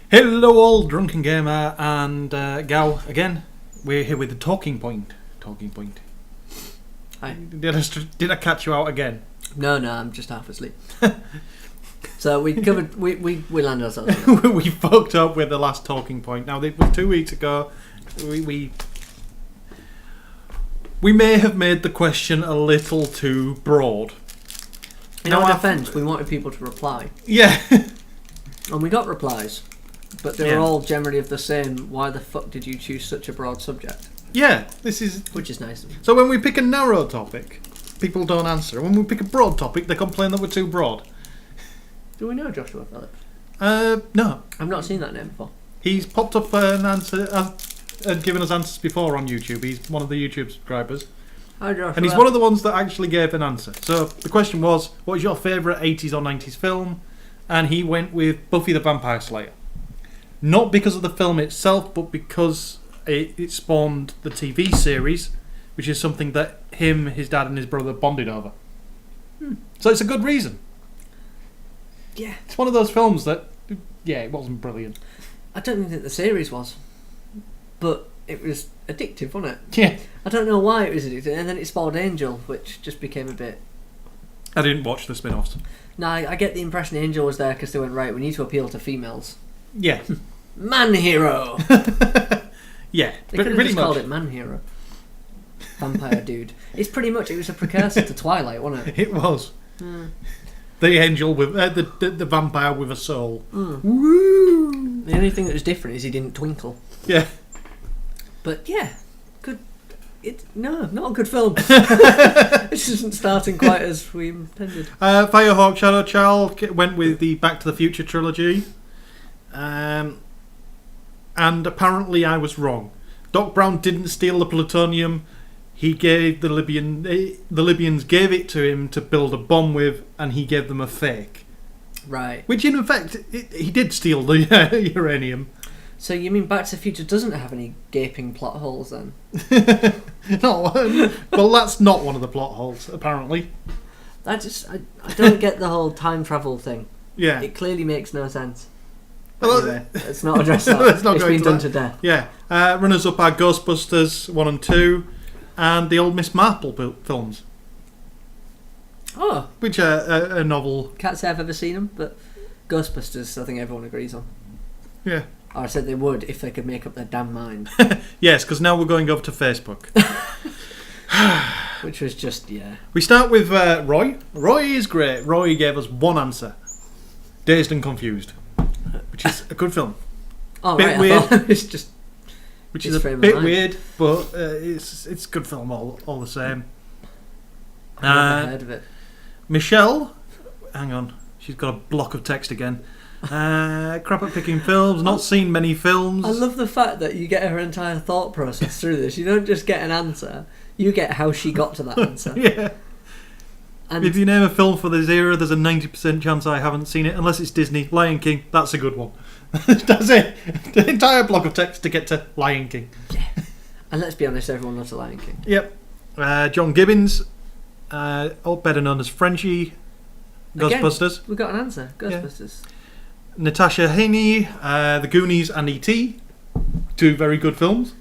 Hello all, DrunkenGamer and Gal again. We're here with the talking point. Hi. Did I catch you out again? No, I'm just half asleep. So we covered, we landed ourselves on that. We fucked up with the last talking point. Now, it was 2 weeks ago. We may have made the question a little too broad. In our defence, we wanted people to reply. Yeah. And we got replies. But they were all generally of the same, why the fuck did you choose such a broad subject? Yeah, this is... Which is nice. So when we pick a narrow topic, people don't answer. When we pick a broad topic, they complain that we're too broad. Do we know Joshua Phillips? No. I've not seen that name before. He's popped up an answer and given us answers before on YouTube. He's one of the YouTube subscribers. Hi Joshua. And he's one of the ones that actually gave an answer. So the question was, what is your favourite 80s or 90s film? And he went with Buffy the Vampire Slayer. Not because of the film itself, but because it spawned the TV series, which is something that him, his dad and his brother bonded over. So it's a good reason. Yeah. It's one of those films that, yeah, it wasn't brilliant. I don't think the series was. But it was addictive, wasn't it? Yeah. I don't know why it was addictive. And then it spawned Angel, which just became a bit... I didn't watch the spin-offs. No, I get the impression Angel was there because they went, right, we need to appeal to females. Yeah. Man Hero! Yeah, They could have just called it Man Hero. Vampire dude. It's pretty much, it was a precursor to Twilight, wasn't it? It was. The angel with the vampire with a soul. Woo! The only thing that was different is he didn't twinkle. Yeah. But yeah, good. Not a good film. This isn't starting quite as we intended. Firehawk Shadow Child went with the Back to the Future trilogy. And apparently I was wrong. Doc Brown didn't steal the plutonium. He gave the Libyans gave it to him to build a bomb with, and he gave them a fake. Right. Which in effect, he did steal the uranium. So you mean Back to the Future doesn't have any gaping plot holes then? No, well that's not one of the plot holes, apparently. I don't get the whole time travel thing. Yeah. It clearly makes no sense. Well, anyway, let's not address that. Let's not it's go been into done that. to death. Yeah. Runners up are Ghostbusters 1 and 2 and the old Miss Marple films. Oh. Which are a novel. Can't say I've ever seen them, but Ghostbusters I think everyone agrees on. Yeah. Or I said they would if they could make up their damn mind. Yes, because now we're going over to Facebook. Which was just, yeah. We start with Roy. Roy is great. Roy gave us one answer. Dazed and Confused. Which is a good film. Oh, bit right, weird. It's just... Which is a bit weird, but it's a good film all the same. I've never heard of it. Michelle, hang on, she's got a block of text again. Crap at picking films, not seen many films. I love the fact that you get her entire thought process through this. You don't just get an answer, you get how she got to that answer. Yeah. And if you name a film for this era, there's a 90% chance I haven't seen it, unless it's Disney. Lion King, that's a good one. That's it. The entire block of text to get to Lion King. Yeah. And let's be honest, everyone loves a Lion King. Yep. John Gibbons, better known as Frenchie. Ghostbusters. We've got an answer. Ghostbusters. Yeah. Natasha Haney, The Goonies and E.T. Two very good films.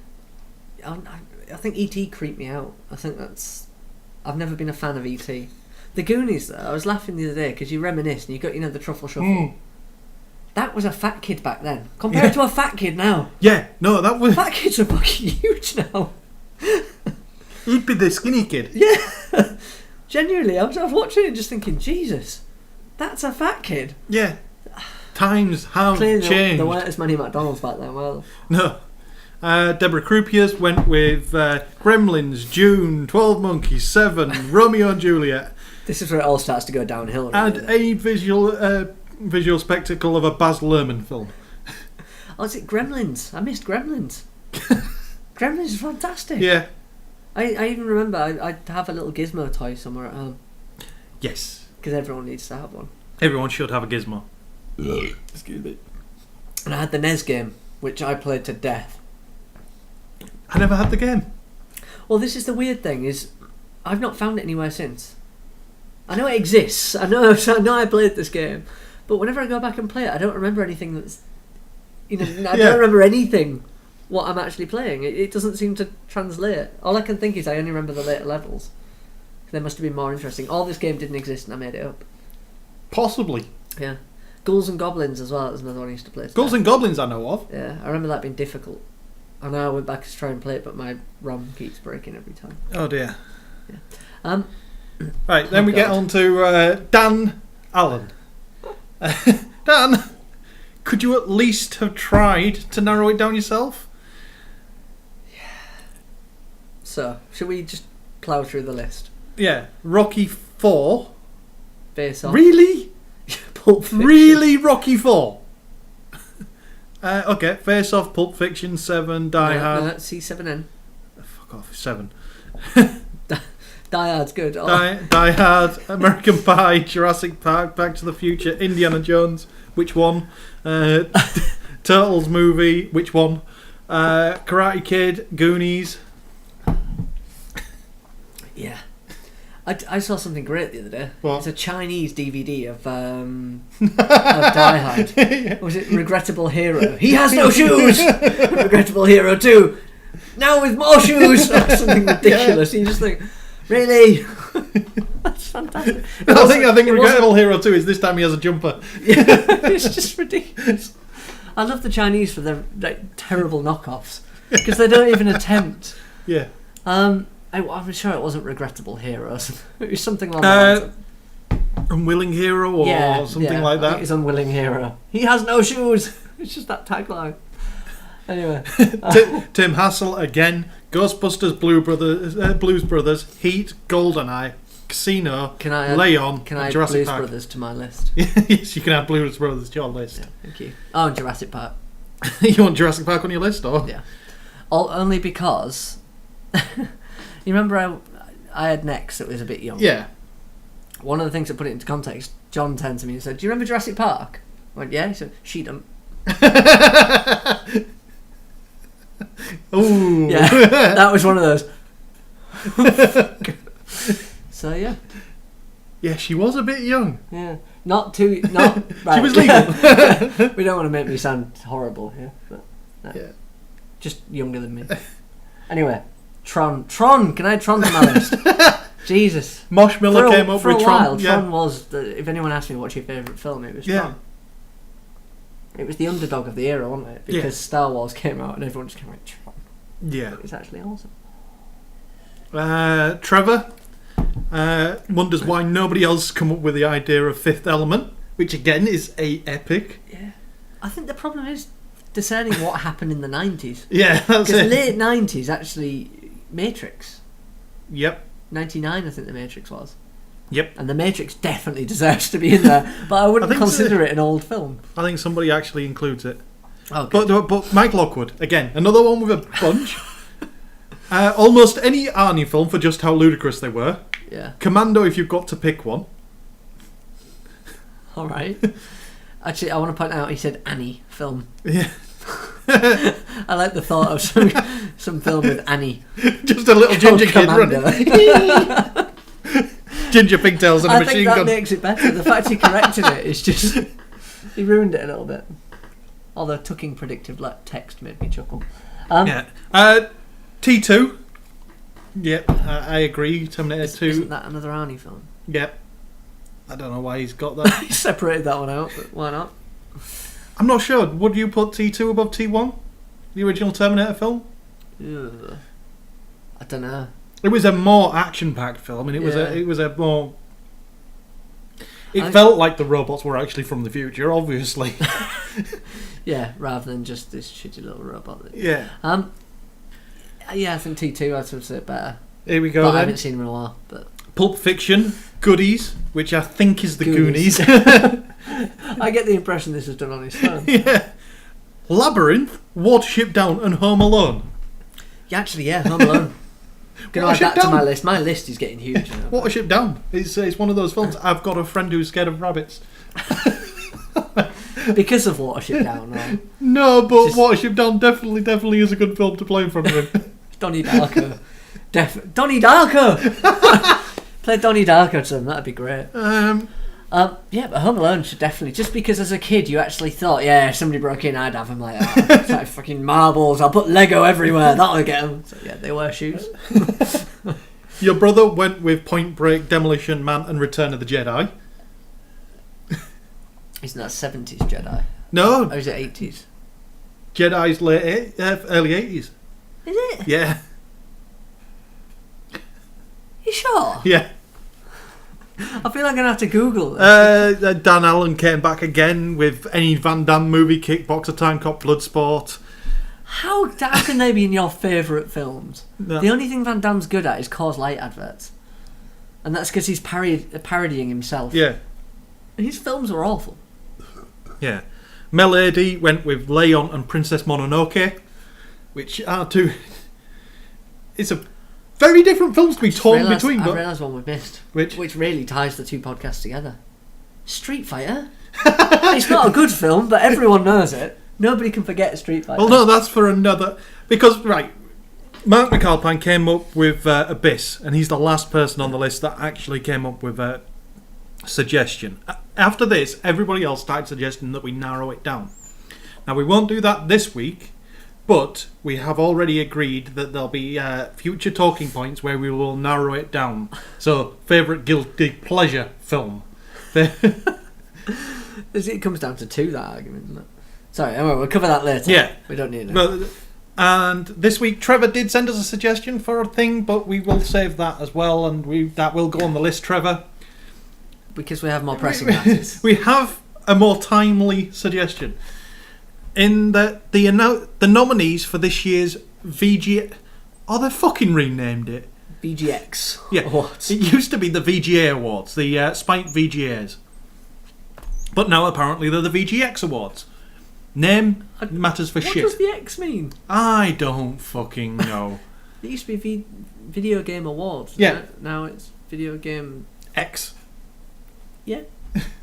I think E.T. creeped me out. I've never been a fan of E.T. The Goonies, though, I was laughing the other day because you reminisce and you got, the truffle shuffle. That was a fat kid back then. Compared to a fat kid now. Yeah, no, that was... Fat kids are fucking huge now. He'd be the skinny kid. Yeah. Genuinely, I was watching it just thinking, Jesus, that's a fat kid. Yeah. Times have changed. There weren't as many McDonald's back then, were there? No. Deborah Croupiers went with Gremlins, June, 12 Monkeys, 7, Romeo and Juliet. This is where it all starts to go downhill. And a visual spectacle of a Baz Luhrmann film. Oh, is it Gremlins? I missed Gremlins. Gremlins is fantastic. Yeah. I even remember I have a little gizmo toy somewhere at home. Yes. Because everyone needs to have one. Everyone should have a gizmo. Excuse me. And I had the NES game, which I played to death. I never had the game. Well, this is the weird thing, is I've not found it anywhere since. I know it exists. I know I played this game, but whenever I go back and play it, I don't remember anything that's You know, I don't remember anything. What I'm actually playing, it doesn't seem to translate. All I can think is I only remember the later levels. They must have been more interesting. All this game didn't exist, and I made it up. Possibly. Yeah. Ghouls and Goblins as well. That's another one I used to play. Ghouls and Goblins I know of. Yeah, I remember that being difficult. I know I went back to try and play it, but my ROM keeps breaking every time. Oh dear. Yeah. Right, then we get on to Dan Allen. Dan, could you at least have tried to narrow it down yourself? So, should we just plough through the list? Yeah. Rocky 4. Face Off. Really? Pulp Fiction. Really, Rocky 4? Okay, Face Off, Pulp Fiction, 7, Die Hard. No, C7N. Fuck off, 7. Die Hard's good. Die Hard, American Pie, Jurassic Park, Back to the Future, Indiana Jones, which one? Turtles movie, which one? Karate Kid, Goonies. Yeah. I saw something great the other day. What? It's a Chinese DVD of Die Hard. Yeah. Was it Regrettable Hero? He has no shoes! Regrettable Hero 2! Now with more shoes! Or something ridiculous. You just think, really? That's fantastic. I think Regrettable Hero 2 is this time he has a jumper. Yeah, it's just ridiculous. I love the Chinese for their terrible knockoffs. Because they don't even attempt. Yeah. I'm sure it wasn't Regrettable Heroes. It was something along that. Unwilling Hero or something like that. I think it's Unwilling Hero. He has no shoes. It's just that tagline. Anyway. Tim Hassel again. Ghostbusters, Blues Brothers, Heat, GoldenEye, Casino, Leon, can I add Jurassic Blues Park. Brothers to my list? Yes, you can add Blues Brothers to your list. Yeah, thank you. Oh, and Jurassic Park. You want Jurassic Park on your list, or? Yeah. Only because... You remember I had Nex that was a bit young? Yeah. One of the things that put it into context, John turned to me and said, "Do you remember Jurassic Park?" I went, "Yeah." He said, "She don't." Ooh. Yeah, that was one of those. So yeah. Yeah, she was a bit young. Yeah. Not right. She was legal. We don't want to make me sound horrible here, but no. Yeah. Just younger than me. Anyway. Tron, can I add Tron to my list? Jesus. Mosh Miller came up with Tron. Tron was, if anyone asked me what's your favourite film, it was Tron. It was the underdog of the era, wasn't it? Because Star Wars came out and everyone just came like, Tron. Yeah. But it's actually awesome. Trevor wonders why nobody else come up with the idea of Fifth Element, which again is a epic. Yeah. I think the problem is discerning what happened in the 90s. Yeah, that's it. Because late 90s, actually... Matrix. Yep. 99, I think the Matrix was. Yep. And the Matrix definitely deserves to be in there, but I wouldn't consider it an old film. I think somebody actually includes it. Oh, good. But Mike Lockwood, again, another one with a bunch. Almost any Arnie film for just how ludicrous they were. Yeah. Commando, if you've got to pick one. All right. Actually, I want to point out he said Annie film. Yeah. I like the thought of some film with Annie. Just a little ginger kid running. Ginger pigtails and a machine gun. I think that makes it better. The fact he corrected it is just... He ruined it a little bit. Although tucking predictive text made me chuckle. T2. Yep, I agree. Terminator 2. Isn't that another Arnie film? Yep. I don't know why he's got that. He separated that one out, but why not? I'm not sure. Would you put T2 above T1? The original Terminator film? Ugh. I don't know. It was a more action-packed film, and it was a more... It felt like the robots were actually from the future, obviously. Yeah, rather than just this shitty little robot. Yeah. Yeah, I think T2 I'd say better. Here we go. But then. I haven't seen him in a while. But Pulp Fiction, Goodies, which I think is the Goonies. I get the impression this was done on his phone. Yeah. Labyrinth, Watership Down, and Home Alone. Yeah, actually, Home Alone. Gonna add that to my list. My list is getting huge. You know? Watership Down. It's one of those films. I've got a friend who's scared of rabbits. Because of Watership Down, right? No, but Watership Down definitely is a good film to play in front of him. Donnie Darko. Donnie Darko! Play Donnie Darko to him, that'd be great. Yeah, but Home Alone should definitely, just because as a kid you actually thought, yeah, if somebody broke in, I'd have them like that. It's like fucking marbles. I'll put Lego everywhere. That'll get them. So yeah, they wear shoes. Your brother went with Point Break, Demolition Man, and Return of the Jedi. Isn't that 70s Jedi? No, Or is it 80s? Jedi's early 80s. Is it? Yeah, You sure? yeah. I feel like I'm going to have to Google this. Dan Allen came back again with any Van Damme movie, Kickboxer, Time Cop, Bloodsport. How can they be in your favourite films? No. The only thing Van Damme's good at is Cause Light adverts. And that's because he's parodying himself. Yeah, His films are awful. yeah. Melody went with Leon and Princess Mononoke, which are two. It's a very different films to be torn between. I But realised one we missed. which? Which really ties the two podcasts together. Street Fighter? It's not a good film, but everyone knows it. Nobody can forget Street Fighter. Well, no, that's for another. Because right, Mark McAlpine came up with Abyss, and he's the last person on the list that actually came up with a suggestion. After this, everybody else started suggesting that we narrow it down. Now, we won't do that this week, but we have already agreed that there'll be future talking points where we will narrow it down. So, favourite guilty pleasure film. It comes down to two, that argument, doesn't it? Sorry, anyway, we'll cover that later. Yeah. We don't need it. But, and this week, Trevor did send us a suggestion for a thing, but we will save that as well, and that will go on the list, Trevor. Because we have more pressing matters. We have a more timely suggestion. In the nominees for this year's VGA... Oh, they fucking renamed it. VGX. Yeah. Awards. It used to be the VGA Awards, the Spike VGAs. But now apparently they're the VGX Awards. Name matters for What shit. does the X mean? I don't fucking know. It used to be Video Game Awards. Yeah. It? Now it's Video Game... X. Yeah.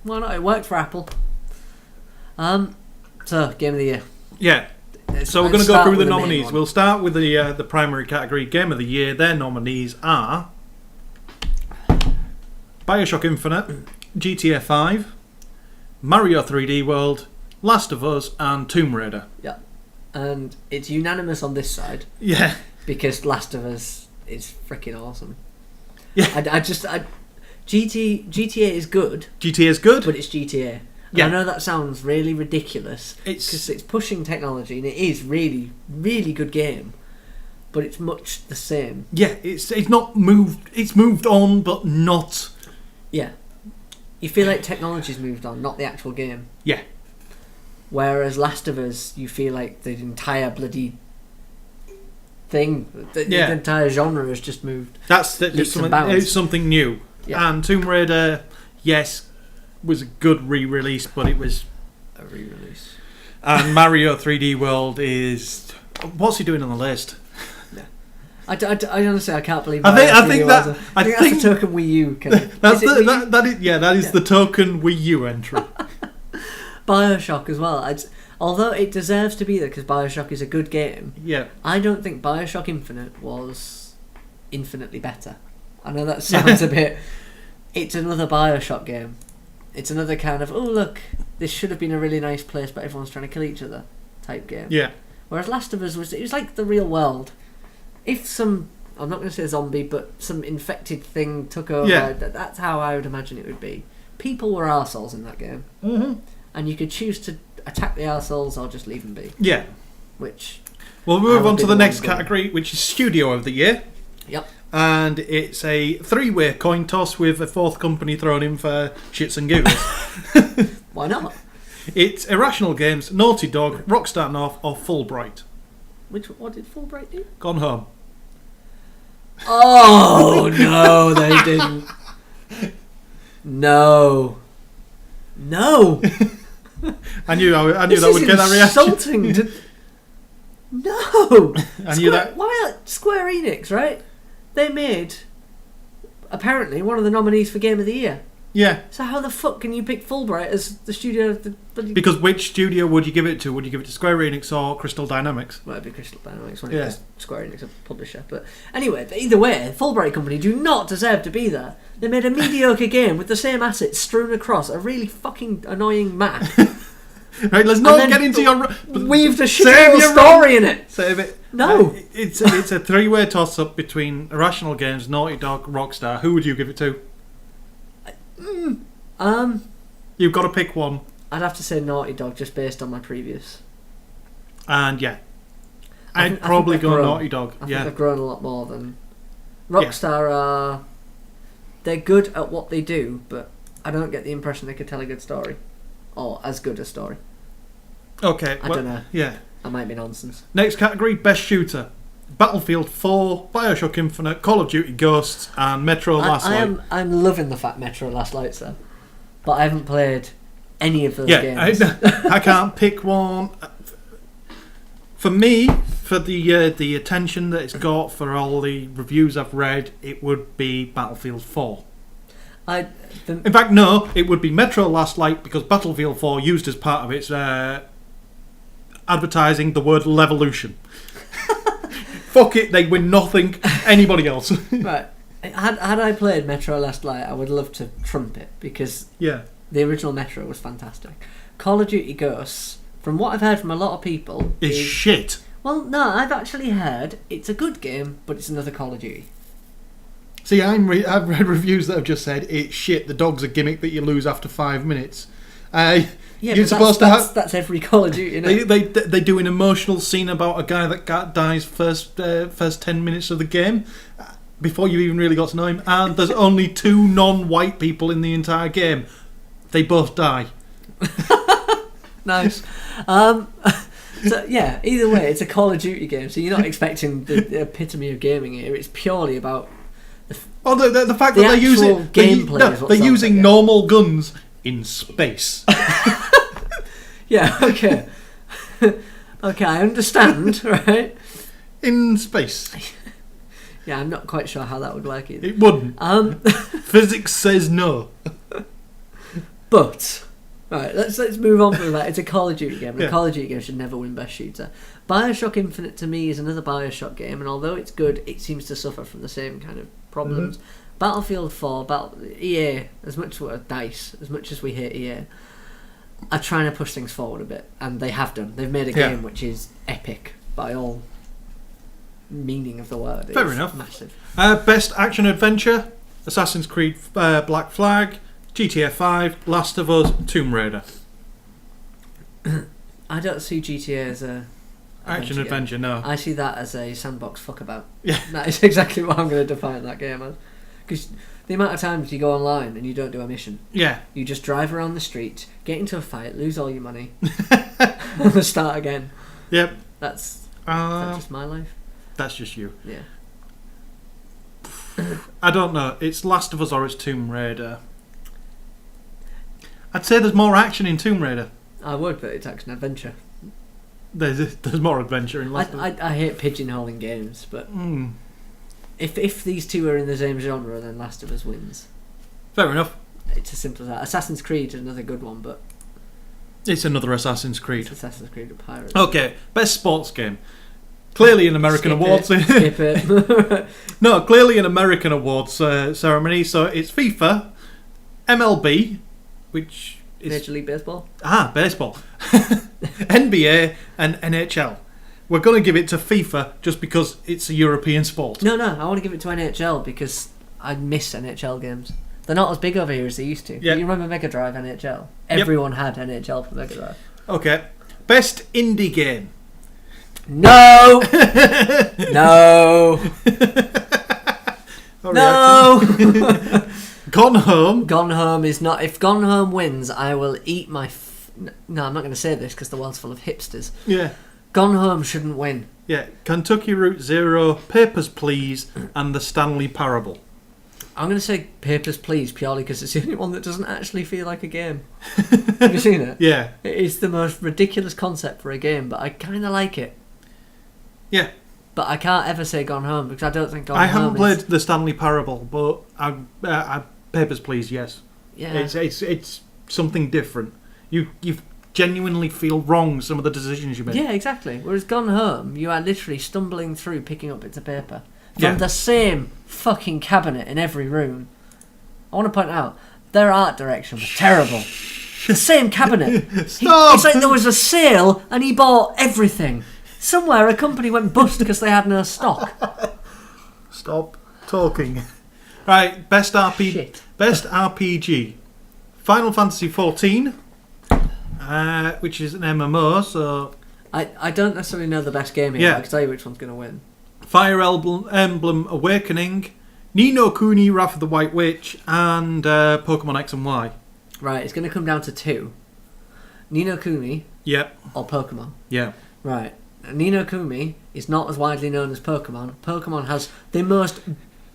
Why not? It worked for Apple. So, Game of the Year. Yeah. So we're going to go through the nominees. We'll start with the primary category, Game of the Year. Their nominees are Bioshock Infinite, GTA 5, Mario 3D World, Last of Us, and Tomb Raider. Yeah. And it's unanimous on this side. Yeah. Because Last of Us is freaking awesome. Yeah. GTA is good. GTA is good. But it's GTA. Yeah. I know that sounds really ridiculous. It's Because it's pushing technology and it is really, really good game. But it's much the same. Yeah, it's not moved. It's moved on, but not. Yeah. You feel like technology's moved on, not the actual game. Yeah. Whereas Last of Us, you feel like the entire bloody thing, the entire genre has just moved. It's something new. Yeah. And Tomb Raider, yes, was a good re-release, but it was A re-release. And Mario 3D World is... What's he doing on the list? I honestly, I can't believe. I think that's a token Wii U. That is the token Wii U entry. Bioshock as well. Although it deserves to be there because Bioshock is a good game. Yeah. I don't think Bioshock Infinite was infinitely better. I know that sounds a bit. It's another Bioshock game. It's another kind of look, this should have been a really nice place, but everyone's trying to kill each other type game. Yeah. Whereas Last of Us was like the real world. If some, I'm not going to say zombie, but some infected thing took over, that's how I would imagine it would be. People were arseholes in that game. Mm-hmm. And you could choose to attack the arseholes or just leave them be. Yeah. Which... We'll move on to the next category, which is Studio of the Year. Yep. And it's a 3-way coin toss with a fourth company thrown in for shits and giggles. Why not? It's Irrational Games, Naughty Dog, Rockstar North, or Fulbright. What did Fulbright do? Gone Home. Oh, no, they didn't. No. I knew that would get that reaction. Insulting to... No. I knew that. Why Square Enix, right? They made apparently one of the nominees for Game of the Year. Yeah. So how the fuck can you pick Fulbright as the studio? Because which studio would you give it to? Would you give it to Square Enix or Crystal Dynamics? Well, it'd be Crystal Dynamics when it was Square Enix, a publisher. But anyway, either way, Fulbright Company do not deserve to be there. They made a mediocre game with the same assets strewn across a really fucking annoying map. Right, let's not get into your... Weaved a shit story in it. Save it. No. It's a three-way toss-up between Irrational Games, Naughty Dog, Rockstar. Who would you give it to? You've got to pick one. I'd have to say Naughty Dog just based on my previous. And yeah. I'd probably go Naughty Dog. I think they've grown a lot more than... Rockstar are... They're good at what they do, but I don't get the impression they could tell a good story. Or as good a story. Okay. I don't know. Yeah. That might be nonsense. Next category, Best Shooter. Battlefield 4, Bioshock Infinite, Call of Duty Ghosts, and Metro Last Light. I'm loving the fact Metro Last Light's there. But I haven't played any of those games. I can't pick one. For me, for the attention that it's got, for all the reviews I've read, it would be Battlefield 4. In fact, no, it would be Metro Last Light because Battlefield 4 used as part of its advertising the word Levolution. Fuck it, they win nothing. Anybody else? Right. Had I played Metro Last Light, I would love to trump it because the original Metro was fantastic. Call of Duty Ghosts, from what I've heard from a lot of people, is shit. Well, no, I've actually heard it's a good game, but it's another Call of Duty. See, I've read reviews that have just said it's shit. The dog's a gimmick that you lose after 5 minutes. You're supposed to have. That's every Call of Duty. Isn't it? They do an emotional scene about a guy that dies first 10 minutes of the game before you even really got to know him. And there's only 2 non-white people in the entire game. They both die. Nice. So yeah, either way, it's a Call of Duty game. So you're not expecting the epitome of gaming here. It's purely about. The fact that they're using gameplay. they're using normal guns in space. Yeah. Okay. Okay, I understand. Right. In space. Yeah, I'm not quite sure how that would work either. It wouldn't. Physics says no. But right, let's move on from that. It's a Call of Duty game. And a Call of Duty game should never win Best Shooter. Bioshock Infinite to me is another Bioshock game, and although it's good, it seems to suffer from the same kind of problems. Mm-hmm. Battlefield 4, EA, as much as DICE, as much as we hate EA, are trying to push things forward a bit, and they have done. They've made a game which is epic by all meaning of the word. Fair enough. Massive. Best Action Adventure, Assassin's Creed Black Flag, GTA 5, Last of Us, Tomb Raider. I don't see GTA as a action adventure, no. I see that as a sandbox fuckabout. Yeah. That is exactly what I'm going to define that game as. Because the amount of times you go online and you don't do a mission. Yeah. You just drive around the street, get into a fight, lose all your money, and start again. Yep. That's just my life. That's just you. Yeah. I don't know. It's Last of Us or it's Tomb Raider. I'd say there's more action in Tomb Raider. I would, but it's action adventure. There's more adventure in Last of Us. I hate pigeonholing games, but if these two are in the same genre, then Last of Us wins. Fair enough. It's as simple as that. Assassin's Creed is another good one, but it's another Assassin's Creed. It's Assassin's Creed with pirates. Okay, best sports game. Clearly an American awards. Skip it. No, clearly an American awards ceremony. So it's FIFA, MLB, which is Major League Baseball. Baseball. NBA and NHL. We're going to give it to FIFA just because it's a European sport. No, I want to give it to NHL because I miss NHL games. They're not as big over here as they used to. Yep. You remember Mega Drive NHL? Everyone had NHL for Mega Drive. Okay. Best indie game. No! No! No! Gone Home. Gone Home is not... If Gone Home wins, I will eat my... No, I'm not going to say this because the world's full of hipsters. Yeah. Gone Home shouldn't win. Yeah. Kentucky Route Zero, Papers, Please, and The Stanley Parable. I'm going to say Papers, Please purely because it's the only one that doesn't actually feel like a game. Have you seen it? Yeah. It's the most ridiculous concept for a game, but I kind of like it. Yeah. But I can't ever say Gone Home because I don't think Gone I Home haven't played The Stanley Parable, but I Papers, Please, yes. Yeah. It's something different. You genuinely feel wrong some of the decisions you make. Yeah, exactly. Whereas Gone Home, you are literally stumbling through picking up bits of paper from Yeah. the same fucking cabinet in every room. I want to point out, their art direction was terrible. The same cabinet. Stop! It's like there was a sale and he bought everything. Somewhere a company went bust because they had no stock. Stop talking. Right, best Shit. Best RPG. Final Fantasy XIV, which is an MMO, so... I don't necessarily know the best game here, Yeah. but I can tell you which one's going to win. Fire Emblem Awakening, Ni no Kuni, Wrath of the White Witch, and Pokemon X and Y. Right, it's going to come down to two. Ni no Kuni Yep, or Pokemon. yeah. Right. Ni no Kuni is not as widely known as Pokemon. Pokemon has the most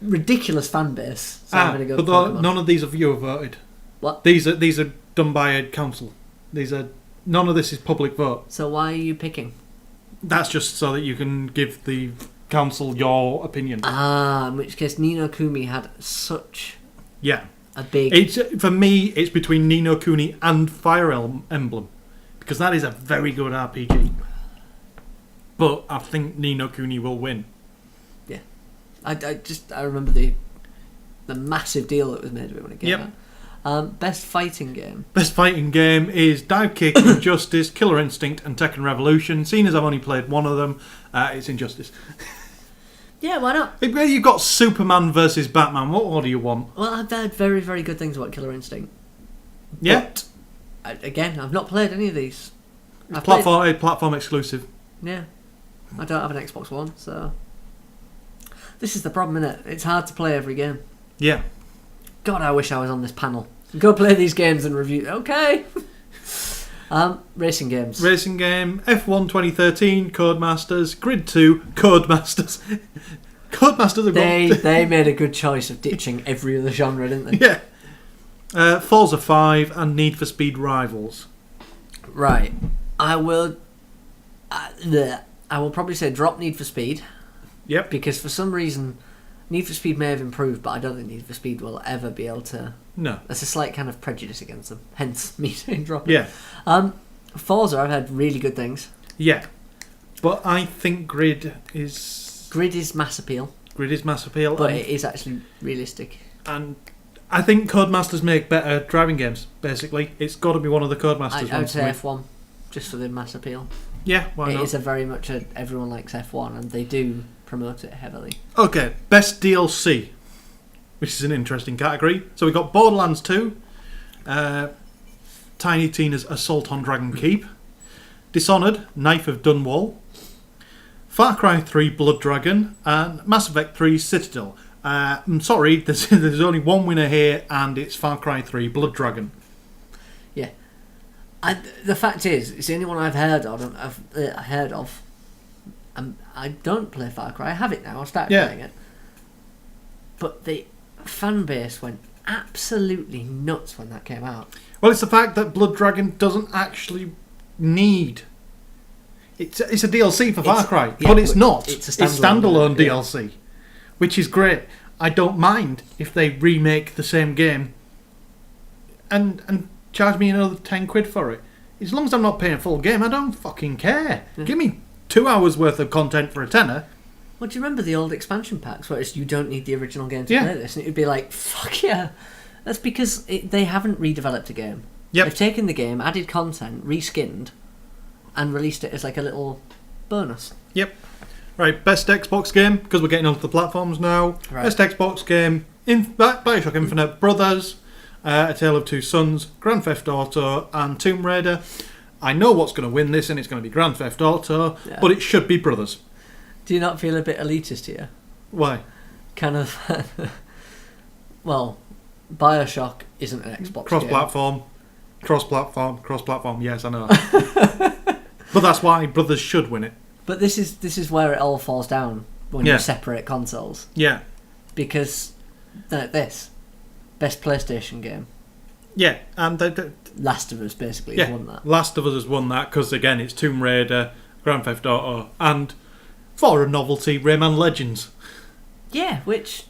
ridiculous fan base. So I'm going to go but Pokemon. none of these are viewer voted. What? These are done by a council. None of this is public vote. So why are you picking? That's just so that you can give the council your opinion. In which case Ni no Kuni had such Yeah. a big... It's for me. It's between Ni no Kuni and Fire Emblem because that is a very good RPG. But I think Ni no Kuni will win. Yeah. I remember the massive deal that was made of it when it came Yep. out. Best fighting game. Best fighting game is Dive Kick, Injustice, Killer Instinct, and Tekken Revolution. Seeing as I've only played one of them, it's Injustice. Yeah, why not? You've got Superman versus Batman. What more do you want? Well, I've heard very, very good things about Killer Instinct. Yeah, But, again, I've not played any of these. I've played- platform exclusive. Yeah. I don't have an Xbox One, so... This is the problem, innit? It's hard to play every game. Yeah. God, I wish I was on this panel. Go play these games and review... Okay! Racing games. Racing game, F1 2013, Codemasters, Grid 2, Codemasters. Codemasters have got... They made a good choice of ditching every other genre, didn't they? Yeah. Forza 5 and Need for Speed Rivals. Right. I will probably say drop Need for Speed. Yep. Because for some reason, Need for Speed may have improved, but I don't think Need for Speed will ever be able to... No. There's a slight kind of prejudice against them. Hence me saying drop it. Yeah. Forza, I've heard really good things. Yeah. But I think Grid is mass appeal. But it is actually realistic. And I think Codemasters make better driving games, basically. It's got to be one of the Codemasters I would ones. say F1, just for the mass appeal. Yeah, why It not? is a very much everyone likes F1, and they do promote it heavily. Okay, best DLC, which is an interesting category. So we got Borderlands 2, Tiny Tina's Assault on Dragon Keep, Dishonored, Knife of Dunwall, Far Cry 3 Blood Dragon, and Mass Effect 3 Citadel. I'm sorry, there's only one winner here, and it's Far Cry 3 Blood Dragon. Yeah. The fact is, it's the only one I've heard of. I don't play Far Cry. I have it now. I started playing it. But the fan base went absolutely nuts when that came out. Well, it's the fact that Blood Dragon doesn't actually need... It's a DLC for Far Cry, yeah, but it's not. It's It's a standalone yeah. DLC, which is great. I don't mind if they remake the same game and charge me another 10 quid for it. As long as I'm not paying a full game, I don't fucking care. Yeah. Give me 2 hours worth of content for a tenner. Well, do you remember the old expansion packs where it's you don't need the original game to Yeah. play this? And it would be like, fuck yeah. That's because they haven't redeveloped a game. Yep. They've taken the game, added content, reskinned, and released it as like a little bonus. Yep. Right, best Xbox game, because we're getting onto the platforms now. Right. Best Xbox game, Bioshock Infinite, Brothers, A Tale of Two Sons, Grand Theft Auto, and Tomb Raider. I know what's going to win this, and it's going to be Grand Theft Auto, Yeah. but it should be Brothers. Do you not feel a bit elitist here? Why? Kind of... well, Bioshock isn't an Xbox game. Cross-platform, yes, I know. But that's why Brothers should win it. But this is where it all falls down when you separate consoles. Yeah. Because, this, best PlayStation game. Yeah, and Last of Us basically has won that. Last of Us has won that, because again, it's Tomb Raider, Grand Theft Auto, and, for a novelty, Rayman Legends. Yeah, which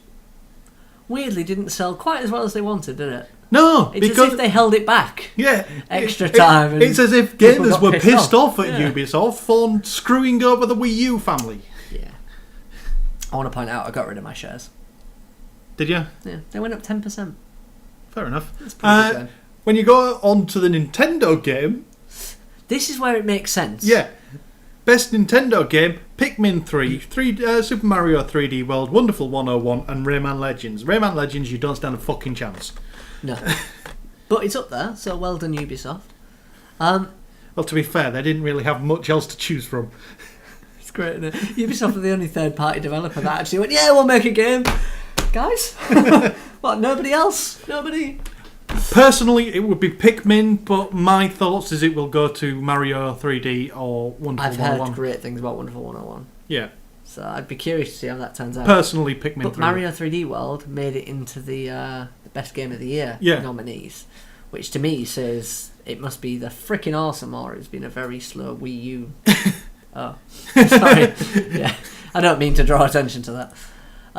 weirdly didn't sell quite as well as they wanted, did it? No, It's because as if they held it back yeah, extra time. It's as if gamers extra time. And It's as if people gamers got were pissed off at Yeah. Ubisoft for screwing over the Wii U family. Yeah. I want to point out I got rid of my shares. Did you? Yeah, they went up 10%. Fair enough. That's pretty good. When you go on to the Nintendo game, This is where it makes sense. yeah. Best Nintendo game, Pikmin 3, Super Mario 3D World, Wonderful 101, and Rayman Legends. Rayman Legends, you don't stand a fucking chance. No. But it's up there, so well done, Ubisoft. Well, to be fair, they didn't really have much else to choose from. It's great, isn't it? Ubisoft are the only third-party developer that actually went, yeah, we'll make a game. Guys? What, nobody else? Nobody? Personally, it would be Pikmin, but my thoughts is it will go to Mario 3D or Wonderful I've 101. heard great things about Wonderful 101. Yeah. So I'd be curious to see how that turns out. Personally, Pikmin But 3. Mario 3D World made it into the Best Game of the Year Yeah. nominees, which to me says it must be the freaking awesome, or it's been a very slow Wii U. Oh, sorry. Yeah, I don't mean to draw attention to that.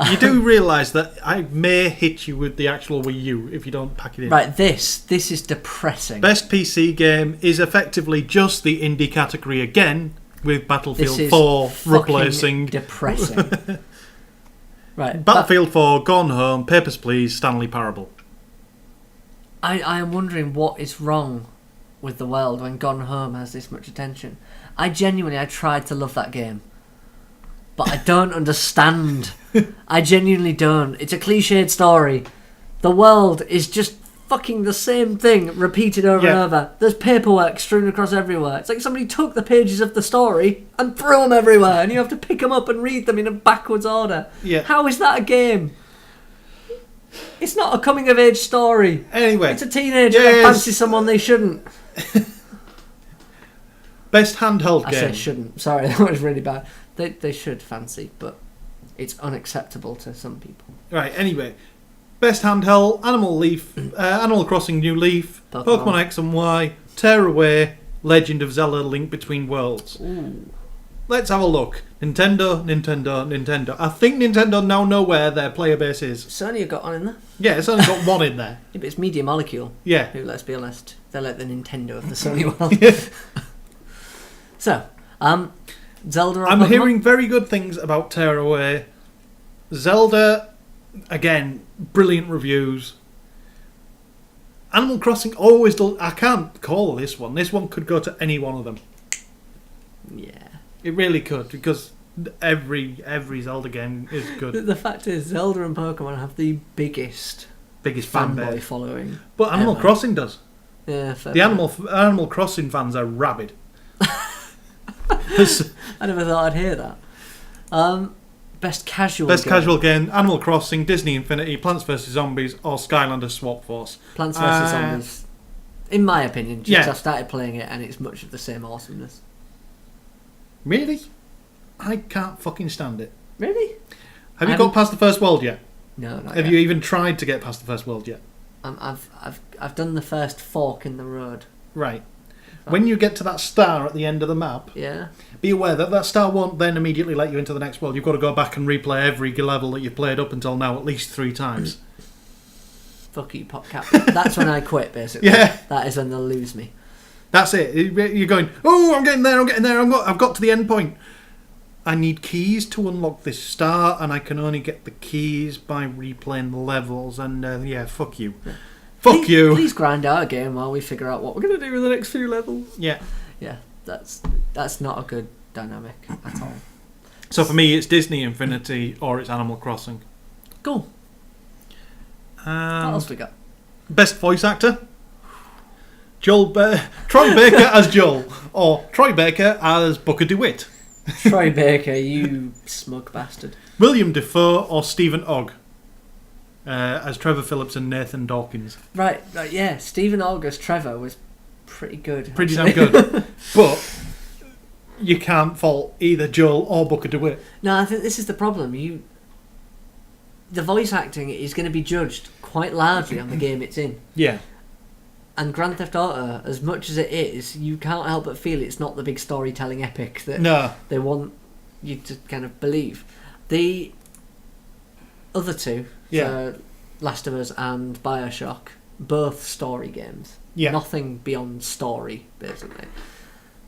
You do realise that I may hit you with the actual Wii U if you don't pack it in. Right, this is depressing. Best PC game is effectively just the indie category again, with This Battlefield is 4 fucking replacing depressing. Right, Battlefield 4, Gone Home, Papers, Please, Stanley Parable. I am wondering what is wrong with the world when Gone Home has this much attention. I tried to love that game, but I don't understand. I genuinely don't. It's a cliched story. The world is just fucking the same thing repeated over and over. There's paperwork strewn across everywhere. It's like somebody took the pages of the story and threw them everywhere, and you have to pick them up and read them in a backwards order. Yeah. How is that a game? It's not a coming-of-age story. Anyway. It's a teenager that fancies someone they shouldn't. Best handheld I game. said shouldn't. Sorry, that was really bad. They should fancy, but it's unacceptable to some people. Right, anyway. Best handheld, Animal Crossing New Leaf, Pokemon X and Y, Tearaway, Legend of Zelda Link Between Worlds. Ooh. Let's have a look. Nintendo. I think Nintendo now know where their player base is. Sony have got one in there. Yeah, it's only got one in there. Yeah, but it's Media Molecule. Yeah. Who, let's be honest, they're like the Nintendo of the Sony world. Yeah. So, Zelda or I'm Pokemon? hearing very good things about Tearaway. Zelda, again, brilliant reviews. Animal Crossing always does. I can't call this one. This one could go to any one of them. Yeah. It really could, because every Zelda game is good. The fact is, Zelda and Pokemon have the biggest fan fanboy base. following. But Animal ever. Crossing does. Yeah, fair The point. Animal Crossing fans are rabid. I never thought I'd hear that. Best casual game, Animal Crossing, Disney Infinity, Plants vs Zombies, or Skylanders Swap Force. Plants vs Zombies. In my opinion, I've started playing it and it's much of the same awesomeness. Really? I can't fucking stand it. Really? Have you got past the first world yet? No, not Have yet. you even tried to get past the first world yet? I've done the first fork in the road. Right. When you get to that star at the end of the map, Yeah. be aware that that star won't then immediately let you into the next world. You've got to go back and replay every level that you've played up until now at least 3 times. Fuck you, PopCap. That's when I quit, basically. Yeah. That is when they'll lose me. That's it. You're going, oh, I'm getting there, I've got to the end point. I need keys to unlock this star, and I can only get the keys by replaying the levels, and fuck you. Fuck you. Please grind out a game while we figure out what we're going to do with the next few levels. Yeah. Yeah, that's not a good dynamic at all. So for me, it's Disney Infinity or it's Animal Crossing. Cool. What else we got? Best voice actor? Troy Baker as Joel, or Troy Baker as Booker DeWitt. Troy Baker, you smug bastard. William Dafoe or Stephen Ogg as Trevor Phillips and Nathan Dawkins. Right, yeah. Stephen Ogg as Trevor was pretty good. Pretty damn good. But you can't fault either Joel or Booker DeWitt. No, I think this is the problem. The voice acting is going to be judged quite largely on the game it's in. Yeah. And Grand Theft Auto, as much as it is, you can't help but feel it's not the big storytelling epic that they want you to kind of believe. The other two, Last of Us and Bioshock, both story games. Yeah. Nothing beyond story, basically.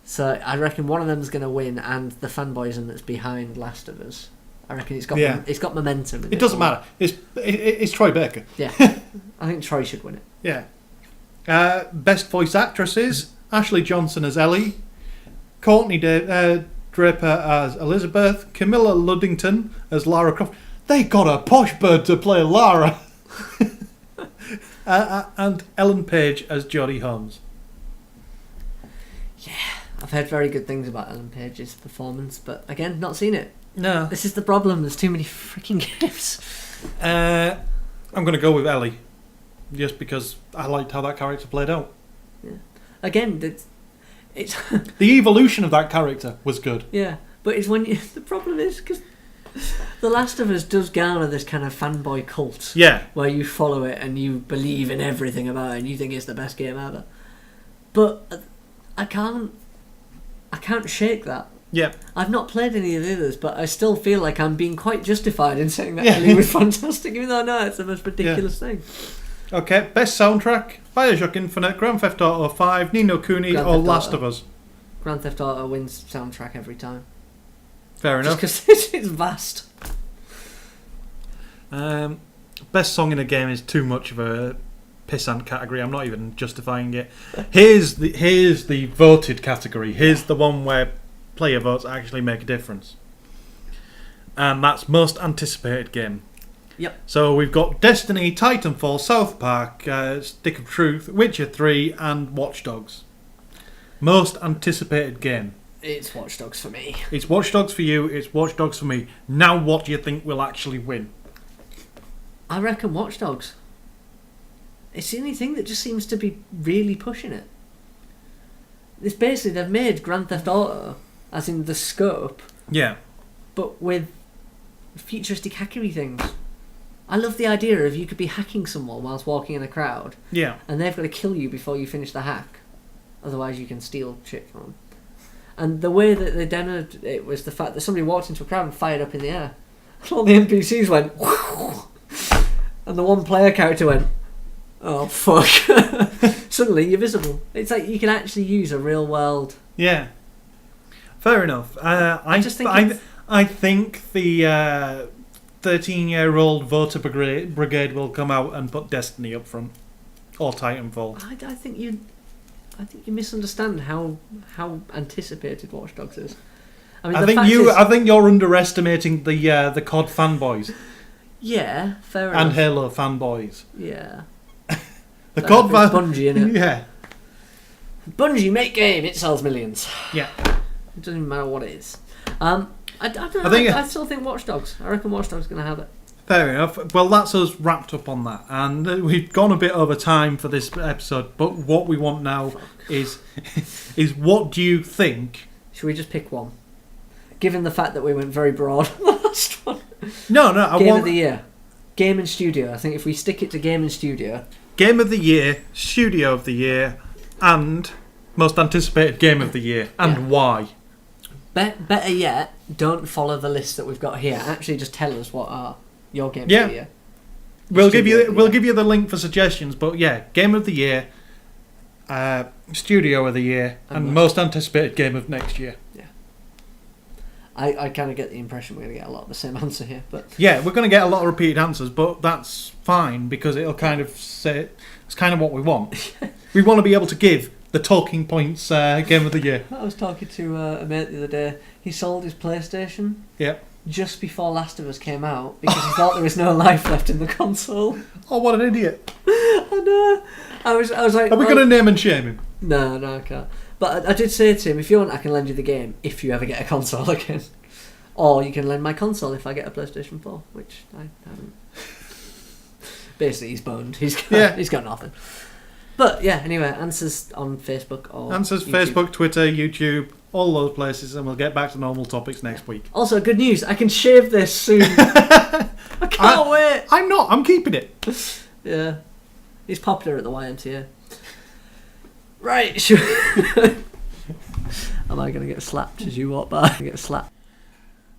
So I reckon one of them's going to win, and the fanboyism that's behind Last of Us. I reckon it's got momentum. It doesn't matter. It's Troy Baker. Yeah. I think Troy should win it. Yeah. Best voice actresses: Ashley Johnson as Ellie, Courtney Draper as Elizabeth, Camilla Luddington as Lara Croft. They got a posh bird to play Lara. And Ellen Page as Jodie Holmes. Yeah, I've heard very good things about Ellen Page's performance, but again, not seen it. No. This is the problem. There's too many freaking games. I'm going to go with Ellie, just because I liked how that character played out. Yeah. Again, it's the evolution of that character was good. Yeah, but it's when the problem is because The Last of Us does garner this kind of fanboy cult. Yeah. Where you follow it and you believe in everything about it and you think it's the best game ever. But I can't shake that. Yeah. I've not played any of the others, but I still feel like I'm being quite justified in saying that Ellie was fantastic, even though I know it's the most ridiculous thing. Okay, best soundtrack: Bioshock Infinite, Grand Theft Auto 5, Ni no Kuni, or Last of Us. Grand Theft Auto wins soundtrack every time. Fair enough. Just because it's vast. Best song in a game is too much of a pissant category. I'm not even justifying it. Here's the voted category. Here's the one where player votes actually make a difference. And that's most anticipated game. Yep. So we've got Destiny, Titanfall, South Park, Stick of Truth, Witcher 3, and Watch Dogs. Most anticipated game. It's Watch Dogs for me. It's Watch Dogs for you, it's Watch Dogs for me. Now what do you think will actually win? I reckon Watch Dogs. It's the only thing that just seems to be really pushing it. It's basically, they've made Grand Theft Auto, as in the scope, Yeah. but with futuristic hackery things. I love the idea of you could be hacking someone whilst walking in a crowd, Yeah. and they've got to kill you before you finish the hack. Otherwise you can steal shit from them. And the way that they demoed it was the fact that somebody walked into a crowd and fired up in the air. And all the NPCs went, and the one player character went, oh fuck. Suddenly you're visible. It's like you can actually use a real world. Yeah. Fair enough. I think the 13-year-old voter brigade will come out and put Destiny up front, or Titanfall. I think you misunderstand how anticipated Watch Dogs is. I mean, I think you're underestimating the COD fanboys. Yeah, fair enough. And Halo fanboys. Yeah. The COD Bungie, innit? Yeah. Bungie, make game, it sells millions. Yeah. It doesn't even matter what it is. I still think Watch Dogs. I reckon Watch Dogs is going to have it. Fair enough. Well, that's us wrapped up on that. And we've gone a bit over time for this episode, but what we want now is what do you think? Should we just pick one? Given the fact that we went very broad on the last one. No, Game of the year. Game and studio. I think if we stick it to game and studio. Game of the year, studio of the year, and most anticipated game of the year. And why? Better yet, don't follow the list that we've got here. Actually, just tell us what are your game of the year. We'll give you the link for suggestions, but yeah, game of the year, studio of the year, and most anticipated game of next year. Yeah. I kind of get the impression we're going to get a lot of the same answer here, but yeah, we're going to get a lot of repeated answers, but that's fine because it'll kind of say it's kind of what we want. We want to be able to give the talking points game of the year. I was talking to a mate the other day. He sold his PlayStation. Yep. Just before Last of Us came out because he thought there was no life left in the console. Oh, what an idiot! I know. I was like, are we going to name and shame him? No, I can't. But I did say to him, if you want, I can lend you the game if you ever get a console again. Or you can lend my console if I get a PlayStation 4, which I haven't. Basically, he's boned. He's got nothing. But yeah, anyway, answers on Facebook or answers YouTube. Facebook, Twitter, YouTube, all those places, and we'll get back to normal topics next week. Also, good news, I can shave this soon. I can't wait. I'm not. I'm keeping it. Yeah, he's popular at the YMCA. Right. Am I going to get slapped as you walk by? Get slapped.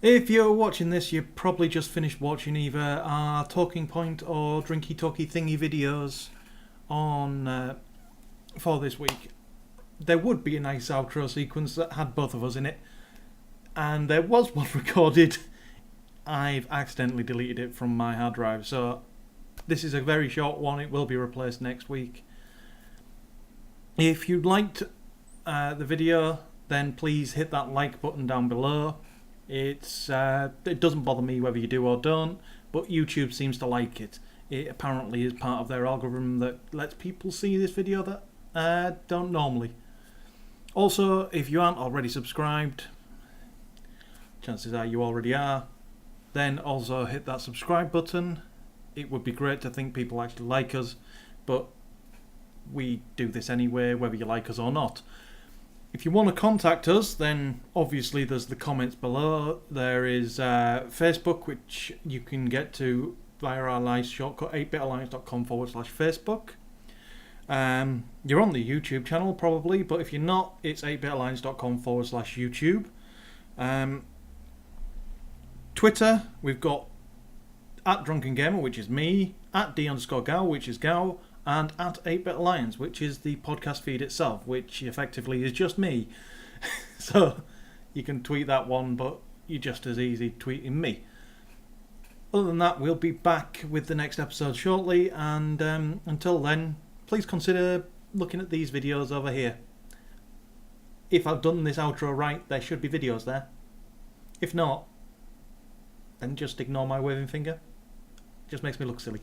If you're watching this, you probably just finished watching either our Talking Point or Drinky Talky Thingy videos on for this week, there would be a nice outro sequence that had both of us in it, and there was one recorded. I've accidentally deleted it from my hard drive, so this is a very short one. It will be replaced next week. If you liked the video, then please hit that like button down below. It doesn't bother me whether you do or don't, but YouTube seems to like it. It apparently is part of their algorithm that lets people see this video that don't normally. Also, if you aren't already subscribed, chances are you already are, then also hit that subscribe button. It would be great to think people actually like us, but we do this anyway, whether you like us or not. If you want to contact us, then obviously there's the comments below. There is Facebook, which you can get to via our nice shortcut, 8bitalliance.com/Facebook. You're on the YouTube channel probably, but if you're not, it's 8bitalliance.com/YouTube. Twitter, we've got @DrunkenGamer, which is me, @D_Gow, which is Gow, and @8bitalliance, which is the podcast feed itself, which effectively is just me. So you can tweet that one, but you're just as easy tweeting me. Other than that, we'll be back with the next episode shortly, and until then, please consider looking at these videos over here. If I've done this outro right, there should be videos there. If not, then just ignore my waving finger. It just makes me look silly.